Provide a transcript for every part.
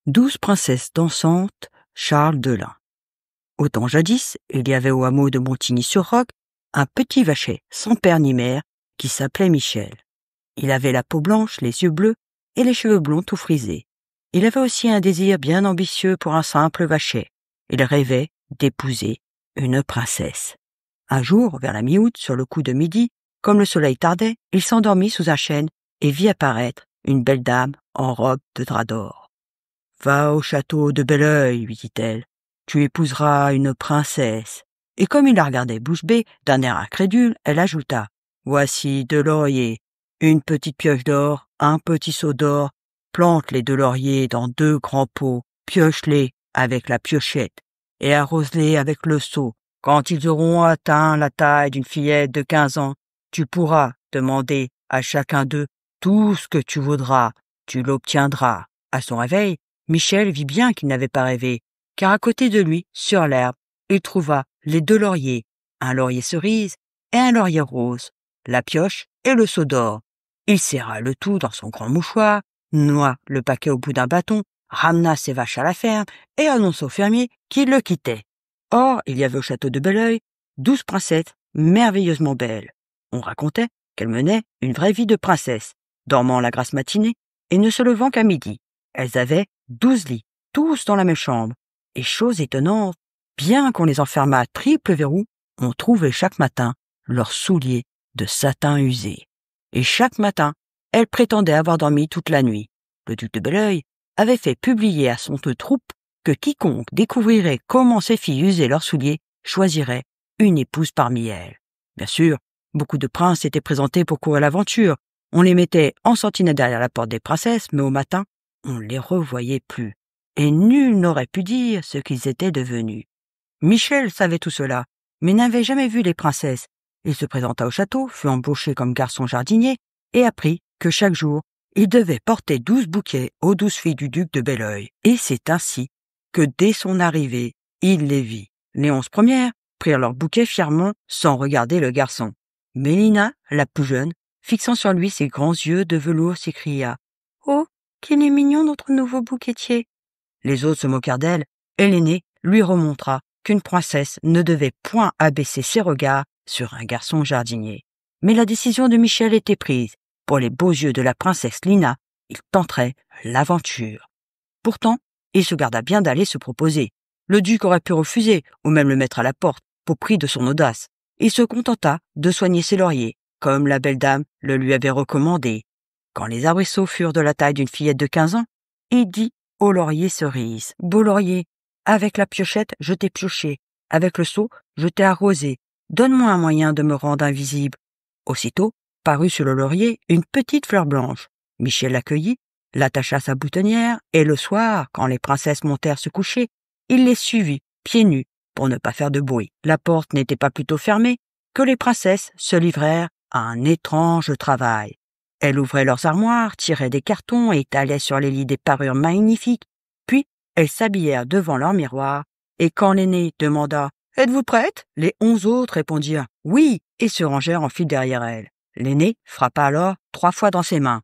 12 princesses dansantes, Charles Delin. Au temps jadis, il y avait au hameau de Montigny-sur-Roc un petit vachet sans père ni mère qui s'appelait Michel. Il avait la peau blanche, les yeux bleus et les cheveux blonds tout frisés. Il avait aussi un désir bien ambitieux pour un simple vachet. Il rêvait d'épouser une princesse. Un jour, vers la mi-août, sur le coup de midi, comme le soleil tardait, il s'endormit sous un chêne et vit apparaître une belle dame en robe de drap d'or. « Va au château de Belleuil, lui dit-elle. Tu épouseras une princesse. » Et comme il la regardait bouche bée, d'un air incrédule, elle ajouta « Voici 2 lauriers, une petite pioche d'or, un petit seau d'or. Plante les 2 lauriers dans 2 grands pots, pioche-les avec la piochette et arrose-les avec le seau. Quand ils auront atteint la taille d'une fillette de 15 ans, tu pourras demander à chacun d'eux tout ce que tu voudras, tu l'obtiendras. » À son réveil, Michel vit bien qu'il n'avait pas rêvé, car à côté de lui, sur l'herbe, il trouva les 2 lauriers, un laurier cerise et un laurier rose, la pioche et le seau d'or. Il serra le tout dans son grand mouchoir, noua le paquet au bout d'un bâton, ramena ses vaches à la ferme et annonça au fermier qu'il le quittait. Or, il y avait au château de Belleuil 12 princesses merveilleusement belles. On racontait qu'elles menaient une vraie vie de princesse, dormant la grasse matinée et ne se levant qu'à midi. Elles avaient 12 lits, tous dans la même chambre. Et chose étonnante, bien qu'on les enfermât à triple verrou, on trouvait chaque matin leurs souliers de satin usé. Et chaque matin, elles prétendaient avoir dormi toute la nuit. Le duc de Belleuil avait fait publier à son troupe que quiconque découvrirait comment ces filles usaient leurs souliers choisirait une épouse parmi elles. Bien sûr, beaucoup de princes étaient présentés pour courir l'aventure. On les mettait en sentinelle derrière la porte des princesses, mais au matin, on ne les revoyait plus, et nul n'aurait pu dire ce qu'ils étaient devenus. Michel savait tout cela, mais n'avait jamais vu les princesses. Il se présenta au château, fut embauché comme garçon jardinier, et apprit que chaque jour, il devait porter 12 bouquets aux 12 filles du duc de Belleuil. Et c'est ainsi que dès son arrivée, il les vit. Les 11 premières prirent leurs bouquets fièrement, sans regarder le garçon. Mélina, la plus jeune, fixant sur lui ses grands yeux de velours, s'écria « Oh, qu'il est mignon notre nouveau bouquetier !» Les autres se moquèrent d'elle, et l'aînée lui remontra qu'une princesse ne devait point abaisser ses regards sur un garçon jardinier. Mais la décision de Michel était prise. Pour les beaux yeux de la princesse Lina, il tenterait l'aventure. Pourtant, il se garda bien d'aller se proposer. Le duc aurait pu refuser, ou même le mettre à la porte, pour prix de son audace. Il se contenta de soigner ses lauriers, comme la belle dame le lui avait recommandé. Quand les arbrisseaux furent de la taille d'une fillette de 15 ans, il dit au laurier cerise « Beau laurier, avec la piochette, je t'ai pioché, avec le seau, je t'ai arrosé. Donne-moi un moyen de me rendre invisible. » Aussitôt, parut sur le laurier une petite fleur blanche. Michel l'accueillit, l'attacha à sa boutonnière, et le soir, quand les princesses montèrent se coucher, il les suivit, pieds nus, pour ne pas faire de bruit. La porte n'était pas plutôt fermée que les princesses se livrèrent à un étrange travail. Elles ouvraient leurs armoires, tiraient des cartons et étalaient sur les lits des parures magnifiques, puis elles s'habillèrent devant leur miroir, et quand l'aînée demanda « Êtes-vous prête ?» les 11 autres répondirent « Oui » et se rangèrent en file derrière elle. L'aînée frappa alors 3 fois dans ses mains.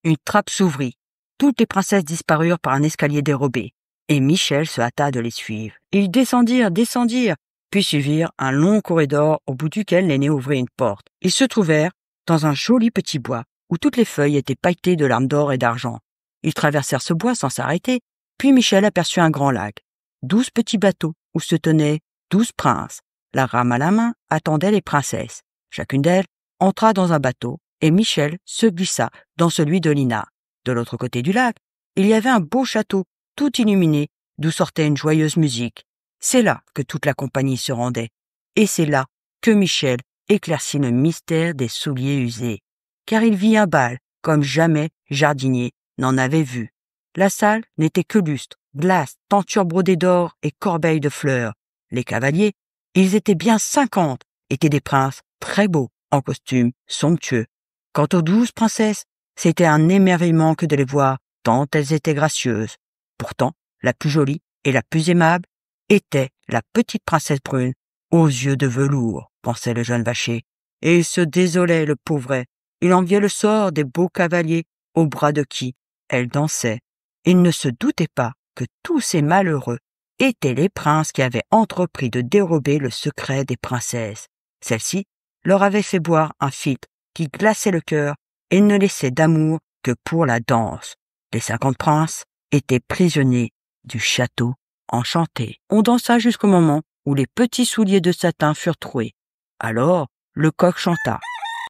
Une trappe s'ouvrit. Toutes les princesses disparurent par un escalier dérobé, et Michel se hâta de les suivre. Ils descendirent, puis suivirent un long corridor au bout duquel l'aîné ouvrit une porte. Ils se trouvèrent dans un joli petit bois où toutes les feuilles étaient pailletées de larmes d'or et d'argent. Ils traversèrent ce bois sans s'arrêter, puis Michel aperçut un grand lac. 12 petits bateaux où se tenaient 12 princes. La rame à la main attendaient les princesses. Chacune d'elles entra dans un bateau et Michel se glissa dans celui de Lina. De l'autre côté du lac, il y avait un beau château tout illuminé d'où sortait une joyeuse musique. C'est là que toute la compagnie se rendait, et c'est là que Michel éclaircit le mystère des souliers usés, car il vit un bal comme jamais jardinier n'en avait vu. La salle n'était que lustre, glace, tentures brodées d'or et corbeilles de fleurs. Les cavaliers, ils étaient bien 50, étaient des princes très beaux, en costume somptueux. Quant aux 12 princesses, c'était un émerveillement que de les voir, tant elles étaient gracieuses. Pourtant, la plus jolie et la plus aimable était la petite princesse brune, aux yeux de velours, pensait le jeune vacher. Et il se désolait, le pauvret. Il enviait le sort des beaux cavaliers, au bras de qui elle dansait. Il ne se doutait pas que tous ces malheureux étaient les princes qui avaient entrepris de dérober le secret des princesses. Celles-ci leur avaient fait boire un philtre qui glaçait le cœur et ne laissait d'amour que pour la danse. Les 50 princes étaient prisonniers du château enchanté. On dansa jusqu'au moment où les petits souliers de satin furent troués. Alors, le coq chanta,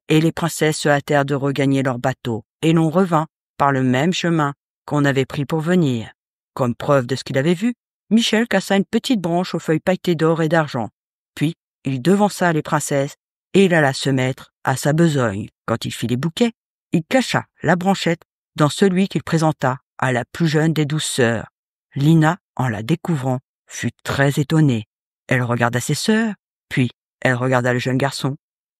et les princesses se hâtèrent de regagner leur bateau, et l'on revint par le même chemin qu'on avait pris pour venir. Comme preuve de ce qu'il avait vu, Michel cassa une petite branche aux feuilles pailletées d'or et d'argent. Puis, il devança les princesses, et il alla se mettre à sa besogne. Quand il fit les bouquets, il cacha la branchette dans celui qu'il présenta à la plus jeune des 12 sœurs. Lina, en la découvrant, fut très étonnée. Elle regarda ses sœurs, puis elle regarda le jeune garçon,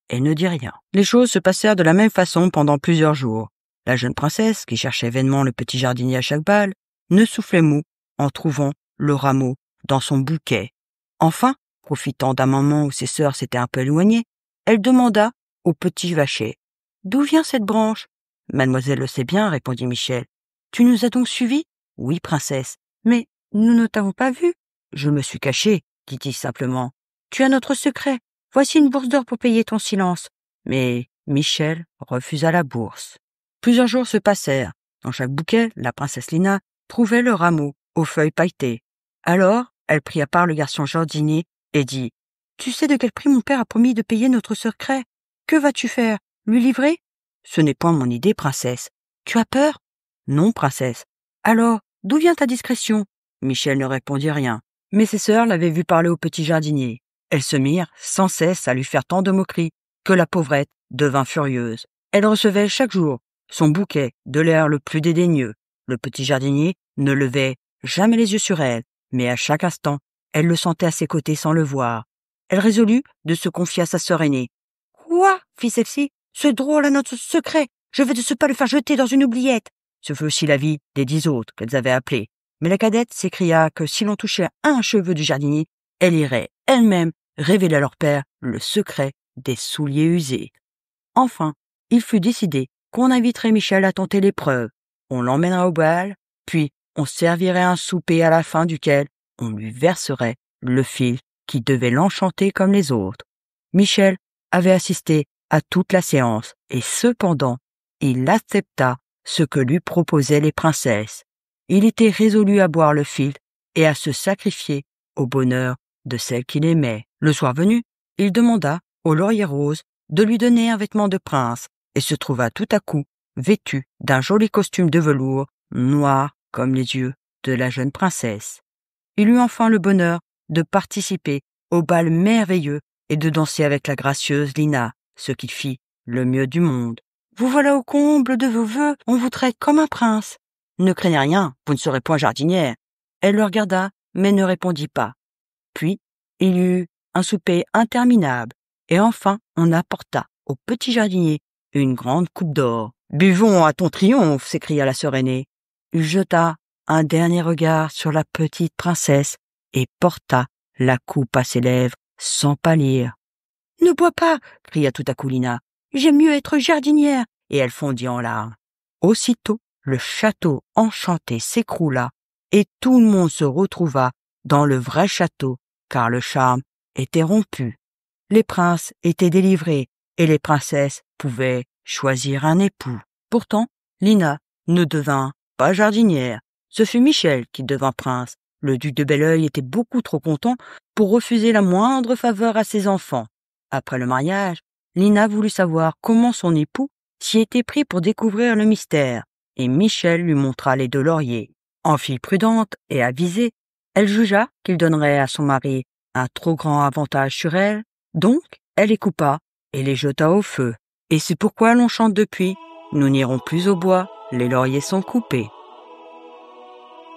et ne dit rien. Les choses se passèrent de la même façon pendant plusieurs jours. La jeune princesse, qui cherchait vainement le petit jardinier à chaque bal, ne soufflait mot en trouvant le rameau dans son bouquet. Enfin, profitant d'un moment où ses sœurs s'étaient un peu éloignées, elle demanda au petit vacher: « D'où vient cette branche ?»« Mademoiselle le sait bien, répondit Michel. Tu nous as donc suivis ? Oui, princesse. Mais nous ne t'avons pas vu. Je me suis caché, dit-il simplement. Tu as notre secret. Voici une bourse d'or pour payer ton silence. Mais Michel refusa la bourse. Plusieurs jours se passèrent. Dans chaque bouquet, la princesse Lina trouvait le rameau aux feuilles pailletées. Alors, elle prit à part le garçon jardinier et dit: « Tu sais de quel prix mon père a promis de payer notre secret? Que vas-tu faire? Lui livrer? »« Ce n'est point mon idée, princesse. Tu as peur? »« Non, princesse. »« Alors, d'où vient ta discrétion ?» Michel ne répondit rien, mais ses sœurs l'avaient vu parler au petit jardinier. Elles se mirent sans cesse à lui faire tant de moqueries que la pauvrette devint furieuse. Elle recevait chaque jour son bouquet de l'air le plus dédaigneux. Le petit jardinier ne levait jamais les yeux sur elle, mais à chaque instant, elle le sentait à ses côtés sans le voir. Elle résolut de se confier à sa sœur aînée. « Quoi ?» fit celle-ci. « Ce drôle a notre secret. Je vais de ce pas le faire jeter dans une oubliette. » Ce fut aussi l'avis des 10 autres qu'elles avaient appelés. Mais la cadette s'écria que si l'on touchait à un cheveu du jardinier, elle irait elle-même révéler à leur père le secret des souliers usés. Enfin, il fut décidé qu'on inviterait Michel à tenter l'épreuve. On l'emmènerait au bal, puis on servirait un souper à la fin duquel on lui verserait le fil qui devait l'enchanter comme les autres. Michel avait assisté à toute la séance et cependant, il accepta ce que lui proposaient les princesses. Il était résolu à boire le filtre et à se sacrifier au bonheur de celle qu'il aimait. Le soir venu, il demanda au laurier rose de lui donner un vêtement de prince et se trouva tout à coup vêtu d'un joli costume de velours, noir comme les yeux de la jeune princesse. Il eut enfin le bonheur de participer au bal merveilleux et de danser avec la gracieuse Lina, ce qu'il fit le mieux du monde. « Vous voilà au comble de vos vœux, on vous traite comme un prince. Ne craignez rien, vous ne serez point jardinière. » Elle le regarda, mais ne répondit pas. Puis, il y eut un souper interminable, et enfin on apporta au petit jardinier une grande coupe d'or. « Buvons à ton triomphe !» s'écria la sœur aînée. Il jeta un dernier regard sur la petite princesse et porta la coupe à ses lèvres sans pâlir. « Ne bois pas !» cria tout à coup Lina. « J'aime mieux être jardinière !» Et elle fondit en larmes. Aussitôt, le château enchanté s'écroula et tout le monde se retrouva dans le vrai château, car le charme était rompu. Les princes étaient délivrés et les princesses pouvaient choisir un époux. Pourtant, Lina ne devint pas jardinière. Ce fut Michel qui devint prince. Le duc de Belleuil était beaucoup trop content pour refuser la moindre faveur à ses enfants. Après le mariage, Lina voulut savoir comment son époux s'y était pris pour découvrir le mystère, et Michel lui montra les 2 lauriers. En fille prudente et avisée, elle jugea qu'il donnerait à son mari un trop grand avantage sur elle, donc elle les coupa et les jeta au feu. Et c'est pourquoi l'on chante depuis « Nous n'irons plus au bois, les lauriers sont coupés ».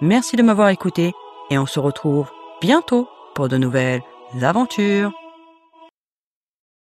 Merci de m'avoir écouté et on se retrouve bientôt pour de nouvelles aventures.